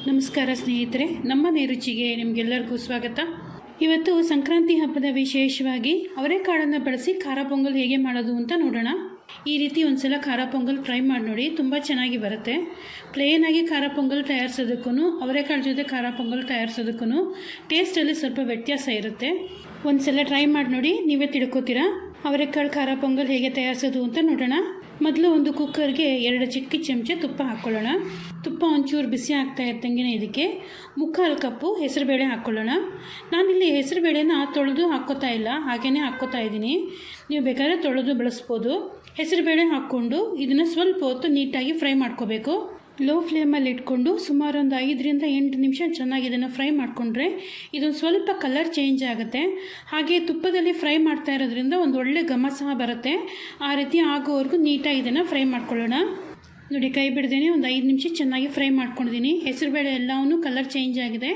ನಮಸ್ಕಾರ ಸ್ನೇಹಿತರೆ, ನಮ್ಮ ನೇರುಚಿಗೆ ನಿಮಗೆಲ್ಲರಿಗೂ ಸ್ವಾಗತ. ಇವತ್ತು ಸಂಕ್ರಾಂತಿ ಹಬ್ಬದ ವಿಶೇಷವಾಗಿ ಅವರೆಕಾಳನ್ನು ಬಳಸಿ ಖಾರ ಪೊಂಗಲ್ ಹೇಗೆ ಮಾಡೋದು ಅಂತ ನೋಡೋಣ. ಈ ರೀತಿ ಒಂದ್ಸಲ ಖಾರ ಪೊಂಗಲ್ ಟ್ರೈ ಮಾಡಿ ನೋಡಿ, ತುಂಬ ಚೆನ್ನಾಗಿ ಬರುತ್ತೆ. ಪ್ಲೇನಾಗಿ ಖಾರ ಪೊಂಗಲ್ ತಯಾರಿಸೋದಕ್ಕೂ ಅವರೆಕಾಳು ಜೊತೆ ಖಾರ ಪೊಂಗಲ್ ತಯಾರಿಸೋದಕ್ಕೂ ಟೇಸ್ಟಲ್ಲಿ ಸ್ವಲ್ಪ ವ್ಯತ್ಯಾಸ ಇರುತ್ತೆ. ಒಂದ್ಸಲ ಟ್ರೈ ಮಾಡಿ ನೋಡಿ, ನೀವೇ ತಿಳ್ಕೊತೀರಾ. ಅವರೆಕಾಳು ಖಾರ ಪೊಂಗಲ್ ಹೇಗೆ ತಯಾರಿಸೋದು ಅಂತ ನೋಡೋಣ. ಮೊದಲು ಒಂದು ಕುಕ್ಕರ್ಗೆ 2 ಚಿಕ್ಕ ಚಮಚ ತುಪ್ಪ ಹಾಕ್ಕೊಳ್ಳೋಣ. ತುಪ್ಪ ಒಂಚೂರು ಬಿಸಿ ಆಗ್ತಾ ಇದ್ದಂಗೆ ಇದಕ್ಕೆ 3/4 ಕಪ್ಪು ಹೆಸರುಬೇಳೆ ಹಾಕ್ಕೊಳ್ಳೋಣ. ನಾನಿಲ್ಲಿ ಹೆಸರುಬೇಳೆನ ತೊಳೆದು ಹಾಕ್ಕೋತಾ ಇಲ್ಲ, ಹಾಗೆಯೇ ಹಾಕ್ಕೋತಾ ಇದ್ದೀನಿ. ನೀವು ಬೇಕಾದ್ರೆ ತೊಳೆದು ಬಳಸ್ಬೋದು. ಹೆಸರುಬೇಳೆ ಹಾಕ್ಕೊಂಡು ಇದನ್ನು ಸ್ವಲ್ಪ ಹೊತ್ತು ನೀಟಾಗಿ ಫ್ರೈ ಮಾಡ್ಕೋಬೇಕು. ಲೋ ಫ್ಲೇಮಲ್ಲಿ ಇಟ್ಕೊಂಡು ಸುಮಾರು ಒಂದು 5 to 8 ನಿಮಿಷ ಚೆನ್ನಾಗಿ ಇದನ್ನು ಫ್ರೈ ಮಾಡಿಕೊಂಡ್ರೆ ಇದೊಂದು ಸ್ವಲ್ಪ ಕಲರ್ ಚೇಂಜ್ ಆಗುತ್ತೆ. ಹಾಗೆ ತುಪ್ಪದಲ್ಲಿ ಫ್ರೈ ಮಾಡ್ತಾ ಇರೋದ್ರಿಂದ ಒಂದು ಒಳ್ಳೆ ಘಮ ಸಹ ಬರುತ್ತೆ. ಆ ರೀತಿ ಆಗೋವರೆಗೂ ನೀಟಾಗಿ ಇದನ್ನು ಫ್ರೈ ಮಾಡ್ಕೊಳ್ಳೋಣ. ನೋಡಿ, ಕೈ ಬಿಡ್ದೇನೆ ಒಂದು 5 ನಿಮಿಷ ಚೆನ್ನಾಗಿ ಫ್ರೈ ಮಾಡ್ಕೊಂಡಿದ್ದೀನಿ. ಹೆಸರುಬೇಳೆ ಎಲ್ಲವೂ ಕಲರ್ ಚೇಂಜ್ ಆಗಿದೆ.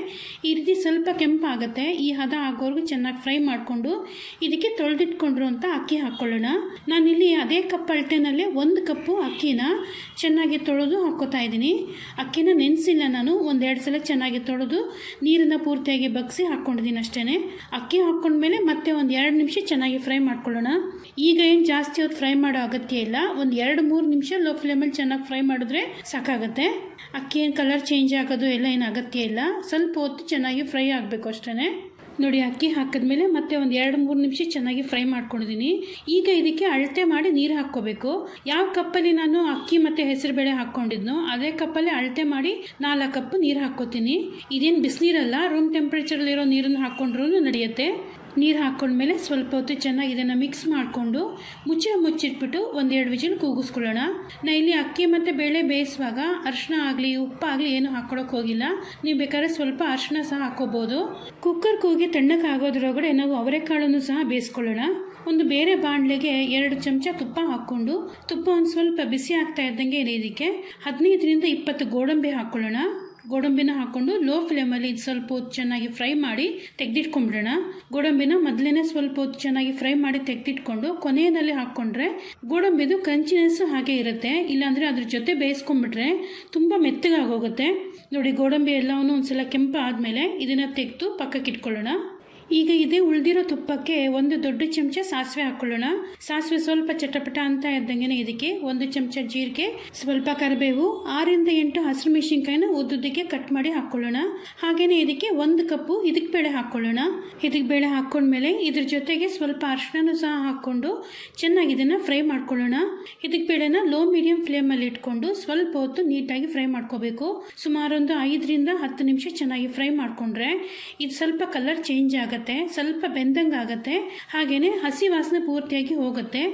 ಈ ರೀತಿ ಸ್ವಲ್ಪ ಕೆಂಪಾಗುತ್ತೆ. ಈ ಹದ ಆಗೋವರೆಗೂ ಚೆನ್ನಾಗಿ ಫ್ರೈ ಮಾಡಿಕೊಂಡು ಇದಕ್ಕೆ ತೊಳೆದಿಟ್ಕೊಂಡ್ರು ಅಂತ ಅಕ್ಕಿ ಹಾಕ್ಕೊಳ್ಳೋಣ. ನಾನಿಲ್ಲಿ ಅದೇ ಕಪ್ ಅಳತೆನಲ್ಲಿ 1 ಕಪ್ಪು ಅಕ್ಕಿನ ಚೆನ್ನಾಗಿ ತೊಳೆದು ಹಾಕ್ಕೋತಾ ಇದ್ದೀನಿ. ಅಕ್ಕಿನ ನೆನೆಸಿಲ್ಲ ನಾನು, 1-2 ಸಲ ಚೆನ್ನಾಗಿ ತೊಳೆದು ನೀರನ್ನು ಪೂರ್ತಿಯಾಗಿ ಬಗ್ಸಿ ಹಾಕ್ಕೊಂಡಿದ್ದೀನಿ ಅಷ್ಟೇ. ಅಕ್ಕಿ ಹಾಕ್ಕೊಂಡ್ಮೇಲೆ ಮತ್ತೆ ಒಂದು 2 ನಿಮಿಷ ಚೆನ್ನಾಗಿ ಫ್ರೈ ಮಾಡ್ಕೊಳ್ಳೋಣ. ಈಗ ಏನು ಜಾಸ್ತಿ ಹೊತ್ತು ಫ್ರೈ ಮಾಡೋ ಅಗತ್ಯ ಇಲ್ಲ. ಒಂದು 2-3 ನಿಮಿಷ ಲೋ ಫ್ಲೇಮಲ್ಲಿ ಚೆನ್ನಾಗಿ ಫ್ರೈ ಮಾಡಿದ್ರೆ ಸಾಕಾಗುತ್ತೆ. ಅಕ್ಕಿ ಏನು ಕಲರ್ ಚೇಂಜ್ ಆಗೋದು ಎಲ್ಲ ಏನು ಅಗತ್ಯ ಇಲ್ಲ. ಸ್ವಲ್ಪ ಹೊತ್ತು ಚೆನ್ನಾಗಿ ಫ್ರೈ ಆಗಬೇಕು ಅಷ್ಟೇ. ನೋಡಿ, ಅಕ್ಕಿ ಹಾಕಿದ್ಮೇಲೆ ಮತ್ತೆ ಒಂದು 2-3 ನಿಮಿಷ ಚೆನ್ನಾಗಿ ಫ್ರೈ ಮಾಡ್ಕೊಂಡಿದ್ದೀನಿ. ಈಗ ಇದಕ್ಕೆ ಅಳತೆ ಮಾಡಿ ನೀರು ಹಾಕ್ಕೋಬೇಕು. ಯಾವ ಕಪ್ಪಲ್ಲಿ ನಾನು ಅಕ್ಕಿ ಮತ್ತು ಹೆಸರುಬೇಳೆ ಹಾಕ್ಕೊಂಡಿದ್ನೋ ಅದೇ ಕಪ್ಪಲ್ಲಿ ಅಳತೆ ಮಾಡಿ 4 ಕಪ್ ನೀರು ಹಾಕ್ಕೋತೀನಿ. ಇದೇನು ಬಿಸಿನೀರಲ್ಲ, ರೂಮ್ ಟೆಂಪ್ರೇಚರಲ್ಲಿರೋ ನೀರನ್ನು ಹಾಕ್ಕೊಂಡ್ರೂ ನಡೆಯುತ್ತೆ. ನೀರು ಹಾಕ್ಕೊಂಡ್ಮೇಲೆ ಸ್ವಲ್ಪ ಹೊತ್ತು ಚೆನ್ನಾಗಿ ಇದನ್ನು ಮಿಕ್ಸ್ ಮಾಡಿಕೊಂಡು ಮುಚ್ಚಿಟ್ಬಿಟ್ಟು 1-2 ವಿಜಿಲ್ ಕೂಗಿಸ್ಕೊಳ್ಳೋಣ. ನಾ ಇಲ್ಲಿ ಅಕ್ಕಿ ಮತ್ತು ಬೇಳೆ ಬೇಯಿಸುವಾಗ ಅರಿಶಿನ ಆಗಲಿ ಉಪ್ಪಾಗಲಿ ಏನು ಹಾಕ್ಕೊಳಕ್ಕೆ ಹೋಗಿಲ್ಲ. ನೀವು ಬೇಕಾದ್ರೆ ಸ್ವಲ್ಪ ಅರಿಶಿನ ಸಹ ಹಾಕ್ಕೋಬೋದು. ಕುಕ್ಕರ್ ಕೂಗಿ ತಣ್ಣಕ್ಕಾಗೋದ್ರೊಳಗಡೆ ನಾವು ಅವರೆಕಾಳನ್ನು ಸಹ ಬೇಯಿಸ್ಕೊಳ್ಳೋಣ. ಒಂದು ಬೇರೆ ಬಾಣಲೆಗೆ 2 ಚಮಚ ತುಪ್ಪ ಹಾಕ್ಕೊಂಡು ತುಪ್ಪ ಒಂದು ಸ್ವಲ್ಪ ಬಿಸಿ ಆಗ್ತಾ ಇದ್ದಂಗೆ ಇದಕ್ಕೆ 15 to 20 ಗೋಡಂಬಿ ಹಾಕ್ಕೊಳ್ಳೋಣ. ಗೋಡಂಬಿನ ಹಾಕ್ಕೊಂಡು ಲೋ ಫ್ಲೇಮಲ್ಲಿ ಇದು ಸ್ವಲ್ಪ ಹೊತ್ತು ಚೆನ್ನಾಗಿ ಫ್ರೈ ಮಾಡಿ ತೆಗೆದಿಟ್ಕೊಂಡ್ಬಿಡೋಣ. ಗೋಡಂಬಿನ ಮೊದಲೇ ಸ್ವಲ್ಪ ಹೊತ್ತು ಚೆನ್ನಾಗಿ ಫ್ರೈ ಮಾಡಿ ತೆಗೆದಿಟ್ಕೊಂಡು ಕೊನೆಯಲ್ಲಿ ಹಾಕ್ಕೊಂಡ್ರೆ ಗೋಡಂಬಿದು ಕಂಚಿನೆಸ್ಸು ಹಾಗೆ ಇರುತ್ತೆ. ಇಲ್ಲಾಂದರೆ ಅದ್ರ ಜೊತೆ ಬೇಯಿಸ್ಕೊಂಡ್ಬಿಟ್ರೆ ತುಂಬ ಮೆತ್ತಗಾಗೋಗುತ್ತೆ. ನೋಡಿ, ಗೋಡಂಬಿ ಎಲ್ಲವನ್ನೂ ಒಂದ್ಸಲ ಕೆಂಪು ಆದಮೇಲೆ ಇದನ್ನು ತೆಗೆದು ಪಕ್ಕಕ್ಕೆ ಇಟ್ಕೊಳ್ಳೋಣ. ಈಗ ಇದೇ ಉಳಿದಿರೋ ತುಪ್ಪಕ್ಕೆ 1 ದೊಡ್ಡ ಚಮಚ ಸಾಸಿವೆ ಹಾಕ್ಕೊಳ್ಳೋಣ. ಸಾಸಿವೆ ಸ್ವಲ್ಪ ಚಟಪಟ ಅಂತ ಇದ್ದಂಗೆ ಇದಕ್ಕೆ 1 ಚಮಚ ಜೀರಿಗೆ, ಸ್ವಲ್ಪ ಕರಿಬೇವು, 6 to 8 ಹಸಿರು ಮೆಣಸಿನ್ಕಾಯಿನ ಉದ್ದುದ್ದಕ್ಕೆ ಕಟ್ ಮಾಡಿ ಹಾಕ್ಕೊಳ್ಳೋಣ. ಹಾಗೆಯೇ ಇದಕ್ಕೆ 1 ಕಪ್ಪು ಇದಕ್ಕೆ ಬೇಳೆ ಹಾಕ್ಕೊಳ್ಳೋಣ. ಇದಕ್ಕೆ ಬೇಳೆ ಹಾಕ್ಕೊಂಡ್ಮೇಲೆ ಇದ್ರ ಜೊತೆಗೆ ಸ್ವಲ್ಪ ಅರಿಶಿನ ಸಹ ಹಾಕ್ಕೊಂಡು ಚೆನ್ನಾಗಿ ಇದನ್ನು ಫ್ರೈ ಮಾಡ್ಕೊಳ್ಳೋಣ. ಇದಕ್ಕೆ ಬೇಳೆನ ಲೋ ಮೀಡಿಯಂ ಫ್ಲೇಮಲ್ಲಿ ಇಟ್ಕೊಂಡು ಸ್ವಲ್ಪ ಹೊತ್ತು ನೀಟಾಗಿ ಫ್ರೈ ಮಾಡ್ಕೋಬೇಕು. ಸುಮಾರೊಂದು 5 to 10 ನಿಮಿಷ ಚೆನ್ನಾಗಿ ಫ್ರೈ ಮಾಡಿಕೊಂಡ್ರೆ ಇದು ಸ್ವಲ್ಪ ಕಲರ್ ಚೇಂಜ್ ಆಗುತ್ತೆ, ಸ್ವಲ್ಪ ಬೆಂದಂಗೆ ಆಗುತ್ತೆ. ಹಾಗೆಯೇ ಹಸಿ ವಾಸನೆ ಪೂರ್ತಿಯಾಗಿ ಹೋಗುತ್ತೆ.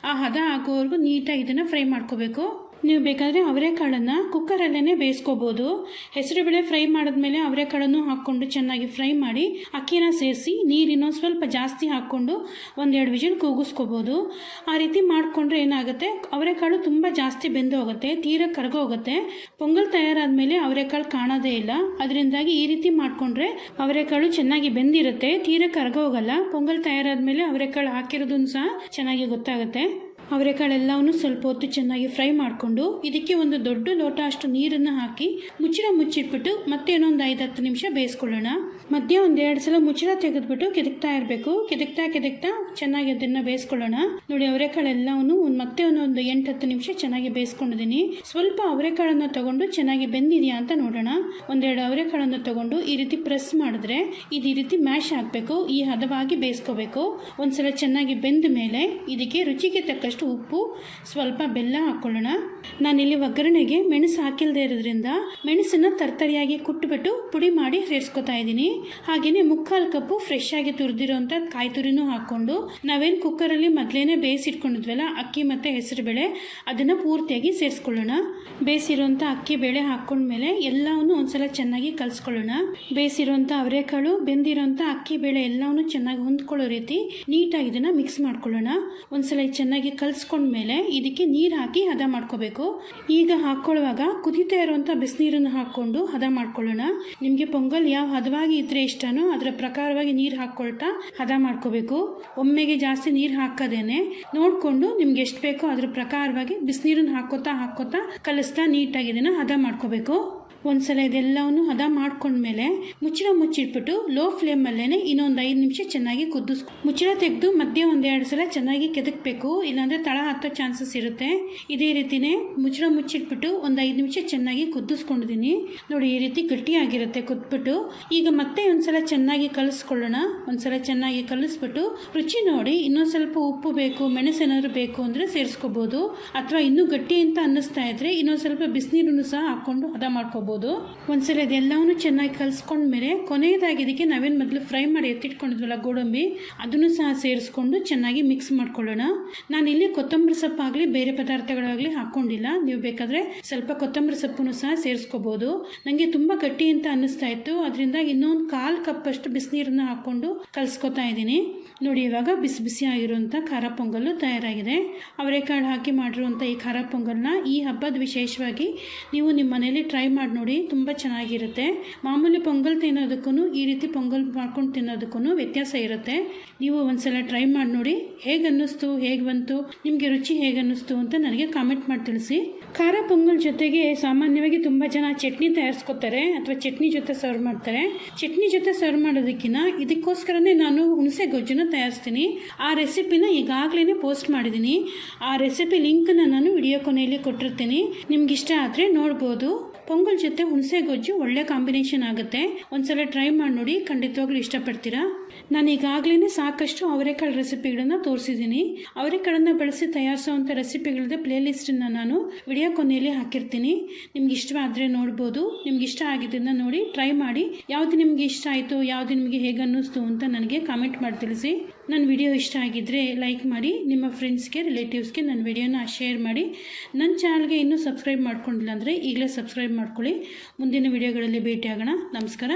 ಆ ಹದ ಆಗೋವರೆಗೂ ನೀಟಾಗಿ ಇದನ್ನು ಫ್ರೈ ಮಾಡ್ಕೋಬೇಕು. ನೀವು ಬೇಕಾದರೆ ಅವರೆಕಾಳನ್ನು ಕುಕ್ಕರಲ್ಲೇ ಬೇಯಿಸ್ಕೋಬೋದು. ಹೆಸರುಬೇಳೆ ಫ್ರೈ ಮಾಡಿದ್ಮೇಲೆ ಅವರೆಕಾಳನ್ನು ಹಾಕ್ಕೊಂಡು ಚೆನ್ನಾಗಿ ಫ್ರೈ ಮಾಡಿ ಅಕ್ಕಿನ ಸೇರಿಸಿ ನೀರಿನ ಸ್ವಲ್ಪ ಜಾಸ್ತಿ ಹಾಕ್ಕೊಂಡು 1-2 ವಿಜಿಲ್ ಕೂಗಿಸ್ಕೋಬೋದು. ಆ ರೀತಿ ಮಾಡಿಕೊಂಡ್ರೆ ಏನಾಗುತ್ತೆ, ಅವರೆಕಾಳು ತುಂಬ ಜಾಸ್ತಿ ಬೆಂದು ಹೋಗುತ್ತೆ, ತೀರ ಕರಗೋಗುತ್ತೆ. ಪೊಂಗಲ್ ತಯಾರಾದಮೇಲೆ ಅವರೆಕಾಳು ಕಾಣೋದೇ ಇಲ್ಲ. ಅದರಿಂದಾಗಿ ಈ ರೀತಿ ಮಾಡಿಕೊಂಡ್ರೆ ಅವರೆಕಾಳು ಚೆನ್ನಾಗಿ ಬೆಂದಿರುತ್ತೆ, ತೀರ ಕರಗೋಗಲ್ಲ. ಪೊಂಗಲ್ ತಯಾರಾದಮೇಲೆ ಅವರೆಕಾಳು ಹಾಕಿರೋದನ್ನು ಸಹ ಚೆನ್ನಾಗಿ ಗೊತ್ತಾಗುತ್ತೆ. ಅವರೆಕಾಳೆಲ್ಲವನ್ನೂ ಸ್ವಲ್ಪ ಹೊತ್ತು ಚೆನ್ನಾಗಿ ಫ್ರೈ ಮಾಡಿಕೊಂಡು ಇದಕ್ಕೆ ಒಂದು ದೊಡ್ಡ ಲೋಟ ಅಷ್ಟು ನೀರನ್ನು ಹಾಕಿ ಮುಚ್ಚಿಟ್ಬಿಟ್ಟು ಮತ್ತೆ ಇನ್ನೊಂದು 5-10 ನಿಮಿಷ ಬೇಯಿಸ್ಕೊಳ್ಳೋಣ. ಮಧ್ಯೆ 1-2 ಸಲ ಮುಚ್ಚಳ ತೆಗೆದ್ಬಿಟ್ಟು ಕೆದಕ್ತಾ ಇರಬೇಕು. ಕೆದಕ್ತಾ ಚೆನ್ನಾಗಿ ಅದನ್ನು ಬೇಯಿಸ್ಕೊಳ್ಳೋಣ. ನೋಡಿ, ಅವರೆಕಾಳೆಲ್ಲವನ್ನೂ ಮತ್ತೆ ಒಂದು 8-10 ನಿಮಿಷ ಚೆನ್ನಾಗಿ ಬೇಯಿಸ್ಕೊಂಡಿದ್ದೀನಿ. ಸ್ವಲ್ಪ ಅವರೆಕಾಳನ್ನು ತಗೊಂಡು ಚೆನ್ನಾಗಿ ಬೆಂದಿದೆಯಾ ಅಂತ ನೋಡೋಣ. 1-2 ಅವರೆಕಾಳನ್ನು ತಗೊಂಡು ಈ ರೀತಿ ಪ್ರೆಸ್ ಮಾಡಿದ್ರೆ ಇದು ಈ ರೀತಿ ಮ್ಯಾಶ್ ಆಗಬೇಕು. ಈ ಹದವಾಗಿ ಬೇಯಿಸ್ಕೋಬೇಕು. ಒಂದ್ಸಲ ಚೆನ್ನಾಗಿ ಬೆಂದ ಮೇಲೆ ಇದಕ್ಕೆ ರುಚಿಗೆ ತಕ್ಕಷ್ಟು ಉಪ್ಪು, ಸ್ವಲ್ಪ ಬೆಲ್ಲ ಹಾಕ್ಕೊಳ್ಳೋಣ. ನಾನಿಲ್ಲಿ ಒಗ್ಗರಣೆಗೆ ಮೆಣಸು ಹಾಕಿಲ್ಲದೆ ಇರೋದ್ರಿಂದ ಮೆಣಸನ್ನು ತರ್ತರಿಯಾಗಿ ಕುಟ್ಬಿಟ್ಟು ಪುಡಿ ಮಾಡಿ ಸೇರಿಸ್ಕೊತಾ ಇದ್ದೀನಿ. ಹಾಗೆಯೇ 3/4 ಕಪ್ಪು ಫ್ರೆಶ್ ಆಗಿ ತುರಿದಿರೋಂಥ ಕಾಯಿ ತುರಿನೂ ಹಾಕ್ಕೊಂಡು ನಾವೇನು ಕುಕ್ಕರಲ್ಲಿ ಮೊದಲೇ ಬೇಯಿಸಿಟ್ಕೊಂಡಿದ್ವಲ್ಲ ಅಕ್ಕಿ ಮತ್ತು ಹೆಸರುಬೇಳೆ ಅದನ್ನು ಪೂರ್ತಿಯಾಗಿ ಸೇರಿಸ್ಕೊಳ್ಳೋಣ. ಬೇಯಿಸಿರೋಂಥ ಅಕ್ಕಿ ಬೇಳೆ ಹಾಕ್ಕೊಂಡ್ಮೇಲೆ ಎಲ್ಲವನ್ನೂ ಒಂದ್ಸಲ ಚೆನ್ನಾಗಿ ಕಲಿಸ್ಕೊಳ್ಳೋಣ. ಬೇಯಿಸಿರೋಂಥ ಅವರೆಕಾಳು, ಬೆಂದಿರೋಂಥ ಅಕ್ಕಿ ಬೇಳೆ ಎಲ್ಲವನ್ನೂ ಚೆನ್ನಾಗಿ ಹೊಂದ್ಕೊಳ್ಳೋ ರೀತಿ ನೀಟಾಗಿ ಇದನ್ನು ಮಿಕ್ಸ್ ಮಾಡ್ಕೊಳ್ಳೋಣ. ಒಂದ್ಸಲ ಚೆನ್ನಾಗಿ ಕಲಿಸ್ಕೊಂಡ್ಮೇಲೆ ಇದಕ್ಕೆ ನೀರು ಹಾಕಿ ಹದ ಮಾಡ್ಕೋಬೇಕು. ಈಗ ಹಾಕ್ಕೊಳ್ಳುವಾಗ ಕುದೀತಾ ಇರುವಂಥ ಬಿಸಿನೀರನ್ನು ಹಾಕ್ಕೊಂಡು ಹದ ಮಾಡ್ಕೊಳ್ಳೋಣ. ನಿಮಗೆ ಪೊಂಗಲ್ ಯಾವ ಹದವಾಗಿ ಇದ್ರೆ ಇಷ್ಟನೋ ಅದರ ಪ್ರಕಾರವಾಗಿ ನೀರು ಹಾಕ್ಕೊಳ್ತಾ ಹದ ಮಾಡ್ಕೋಬೇಕು. ಒಮ್ಮೆಗೆ ಜಾಸ್ತಿ ನೀರು ಹಾಕೋದೇನೆ ನೋಡಿಕೊಂಡು ನಿಮ್ಗೆ ಎಷ್ಟು ಬೇಕೋ ಅದ್ರ ಪ್ರಕಾರವಾಗಿ ಬಿಸಿನೀರನ್ನು ಹಾಕ್ಕೋತಾ ಕಲಿಸ್ತಾ ನೀಟಾಗಿ ಇದನ್ನು ಹದ ಮಾಡ್ಕೋಬೇಕು. ಒಂದ್ಸಲ ಇದೆಲ್ಲವನ್ನು ಹದ ಮಾಡ್ಕೊಂಡ್ಮೇಲೆ ಮುಚ್ಚಿಟ್ಬಿಟ್ಟು ಲೋ ಫ್ಲೇಮಲ್ಲೇ ಇನ್ನೊಂದು 5 ನಿಮಿಷ ಚೆನ್ನಾಗಿ ಮುಚ್ಚಳ ತೆಗೆದು ಮಧ್ಯೆ 1-2 ಸಲ ಚೆನ್ನಾಗಿ ಕೆದಕಬೇಕು, ಇಲ್ಲಾಂದರೆ ತಳ ಹತ್ತೋ ಚಾನ್ಸಸ್ ಇರುತ್ತೆ. ಇದೇ ರೀತಿನೇ ಮುಚ್ಚಳ ಮುಚ್ಚಿಟ್ಬಿಟ್ಟು ಒಂದು 5 ನಿಮಿಷ ಚೆನ್ನಾಗಿ ಕುದಿಸ್ಕೊಂಡಿದ್ದೀನಿ ನೋಡಿ. ಈ ರೀತಿ ಗಟ್ಟಿಯಾಗಿರುತ್ತೆ ಕುದ್ಬಿಟ್ಟು. ಈಗ ಮತ್ತೆ ಒಂದ್ಸಲ ಚೆನ್ನಾಗಿ ಕಲಿಸ್ಕೊಳ್ಳೋಣ. ಒಂದ್ಸಲ ಚೆನ್ನಾಗಿ ಕಲಿಸ್ಬಿಟ್ಟು ರುಚಿ ನೋಡಿ, ಇನ್ನೊಂದು ಸ್ವಲ್ಪ ಉಪ್ಪು ಬೇಕು, ಮೆಣಸು ಏನಾದ್ರು ಬೇಕು ಅಂದರೆ ಸೇರಿಸ್ಕೋಬೋದು. ಅಥವಾ ಇನ್ನೂ ಗಟ್ಟಿ ಅಂತ ಅನ್ನಿಸ್ತಾ ಇದ್ರೆ ಇನ್ನೊಂದು ಸ್ವಲ್ಪ ಬಿಸಿನೀರನ್ನು ಸಹ ಹಾಕ್ಕೊಂಡು ಹದ ಮಾಡ್ಕೋಬೋದು. ಒಂದ್ಸಲ ಇದೆಲ್ಲವನ್ನು ಚೆನ್ನಾಗಿ ಕಲಿಸ್ಕೊಂಡ್ಮೇಲೆ ಕೊನೆಯದಾಗಿ ಇದಕ್ಕೆ ನಾವೇನು ಮೊದಲು ಫ್ರೈ ಮಾಡಿ ಎತ್ತಿಟ್ಕೊಂಡಿದ್ವಲ್ಲ ಗೋಡಂಬಿ, ಅದನ್ನು ಸಹ ಸೇರಿಸ್ಕೊಂಡು ಚೆನ್ನಾಗಿ ಮಿಕ್ಸ್ ಮಾಡ್ಕೊಳ್ಳೋಣ. ನಾನಿಲ್ಲಿ ಕೊತ್ತಂಬರಿ ಸೊಪ್ಪಾಗಲಿ ಬೇರೆ ಪದಾರ್ಥಗಳಾಗಲಿ ಹಾಕ್ಕೊಂಡಿಲ್ಲ. ನೀವು ಬೇಕಾದರೆ ಸ್ವಲ್ಪ ಕೊತ್ತಂಬರಿ ಸೊಪ್ಪನ್ನು ಸಹ ಸೇರಿಸ್ಕೋಬೋದು. ನನಗೆ ತುಂಬ ಗಟ್ಟಿ ಅಂತ ಅನ್ನಿಸ್ತಾ ಇತ್ತು, ಅದರಿಂದ ಇನ್ನೊಂದು 1/4 ಕಪ್ಪಷ್ಟು ಬಿಸಿನೀರನ್ನು ಹಾಕ್ಕೊಂಡು ಕಲಿಸ್ಕೊತಾ ಇದ್ದೀನಿ ನೋಡಿ. ಇವಾಗ ಬಿಸಿ ಆಗಿರುವಂಥ ಖಾರ ಪೊಂಗಲ್ಲು ತಯಾರಾಗಿದೆ. ಅವರೆಕಾಳು ಹಾಕಿ ಮಾಡಿರುವಂಥ ಈ ಖಾರ ಪೊಂಗಲ್ನ ಈ ಹಬ್ಬದ ವಿಶೇಷವಾಗಿ ನೀವು ನಿಮ್ಮ ಮನೆಯಲ್ಲಿ ಟ್ರೈ ಮಾಡಿ ನೋಡಿ, ತುಂಬ ಚೆನ್ನಾಗಿರುತ್ತೆ. ಮಾಮೂಲಿ ಪೊಂಗಲ್ ತಿನ್ನೋದಕ್ಕೂ ಈ ರೀತಿ ಪೊಂಗಲ್ ಮಾಡ್ಕೊಂಡು ತಿನ್ನೋದಕ್ಕೂ ವ್ಯತ್ಯಾಸ ಇರುತ್ತೆ. ನೀವು ಒಂದ್ಸಲ ಟ್ರೈ ಮಾಡಿ ನೋಡಿ, ಹೇಗೆ ಅನ್ನಿಸ್ತು, ಹೇಗೆ ಬಂತು, ನಿಮಗೆ ರುಚಿ ಹೇಗೆ ಅನ್ನಿಸ್ತು ಅಂತ ನನಗೆ ಕಾಮೆಂಟ್ ಮಾಡಿ ತಿಳಿಸಿ. ಖಾರ ಪೊಂಗಲ್ ಜೊತೆಗೆ ಸಾಮಾನ್ಯವಾಗಿ ತುಂಬ ಜನ ಚಟ್ನಿ ತಯಾರಿಸ್ಕೊತಾರೆ ಅಥವಾ ಚಟ್ನಿ ಜೊತೆ ಸರ್ವ್ ಮಾಡ್ತಾರೆ. ಚಟ್ನಿ ಜೊತೆ ಸರ್ವ್ ಮಾಡೋದಕ್ಕಿಂತ ಇದಕ್ಕೋಸ್ಕರನೇ ನಾನು ಹುಣಸೆ ಗೊಜ್ಜನ್ನು ತಯಾರಿಸ್ತೀನಿ. ಆ ರೆಸಿಪಿನ ಈಗಾಗಲೇ ಪೋಸ್ಟ್ ಮಾಡಿದ್ದೀನಿ. ಆ ರೆಸಿಪಿ ಲಿಂಕ್ನ ನಾನು ವಿಡಿಯೋ ಕೊನೆಯಲ್ಲಿ ಕೊಟ್ಟಿರ್ತೀನಿ, ನಿಮ್ಗೆ ಇಷ್ಟ ಆದರೆ ನೋಡ್ಬೋದು. ಪೊಂಗಲ್ ಜೊತೆ ಹುಣಸೆ ಗೊಜ್ಜು ಒಳ್ಳೆ ಕಾಂಬಿನೇಷನ್ ಆಗುತ್ತೆ. ಒಂದ್ಸಲ ಟ್ರೈ ಮಾಡಿ ನೋಡಿ, ಖಂಡಿತವಾಗ್ಲೂ ಇಷ್ಟಪಡ್ತೀರಾ. ನಾನು ಈಗಾಗಲೇ ಸಾಕಷ್ಟು ಅವರೆಕಾಳು ರೆಸಿಪಿಗಳನ್ನು ತೋರಿಸಿದ್ದೀನಿ. ಅವರೆಕಾಳನ್ನು ಬಳಸಿ ತಯಾರಿಸುವಂಥ ರೆಸಿಪಿಗಳದ್ದು ಪ್ಲೇಲಿಸ್ಟನ್ನು ನಾನು ವಿಡಿಯೋ ಕೊನೆಯಲ್ಲಿ ಹಾಕಿರ್ತೀನಿ. ನಿಮ್ಗೆ ಇಷ್ಟವಾದರೆ ನೋಡ್ಬೋದು. ನಿಮ್ಗೆ ಇಷ್ಟ ಆಗಿದ್ದನ್ನು ನೋಡಿ ಟ್ರೈ ಮಾಡಿ. ಯಾವುದು ನಿಮಗೆ ಇಷ್ಟ ಆಯಿತು, ಯಾವುದು ನಿಮಗೆ ಹೇಗೆ ಅನ್ನಿಸ್ತು ಅಂತ ನನಗೆ ಕಾಮೆಂಟ್ ಮಾಡಿ ತಿಳಿಸಿ. ನನ್ನ ವಿಡಿಯೋ ಇಷ್ಟ ಆಗಿದ್ದರೆ ಲೈಕ್ ಮಾಡಿ, ನಿಮ್ಮ ಫ್ರೆಂಡ್ಸ್ಗೆ ರಿಲೇಟಿವ್ಸ್ಗೆ ನನ್ನ ವಿಡಿಯೋನ ಶೇರ್ ಮಾಡಿ. ನನ್ನ ಚಾನಲ್ಗೆ ಇನ್ನೂ ಸಬ್ಸ್ಕ್ರೈಬ್ ಮಾಡ್ಕೊಂಡಿಲ್ಲ ಅಂದರೆ ಈಗಲೇ ಸಬ್ಸ್ಕ್ರೈಬ್ ಮಾಡ್ಕೊಳ್ಳಿ. ಮುಂದಿನ ವಿಡಿಯೋಗಳಲ್ಲಿ ಭೇಟಿಯಾಗೋಣ. ನಮಸ್ಕಾರ.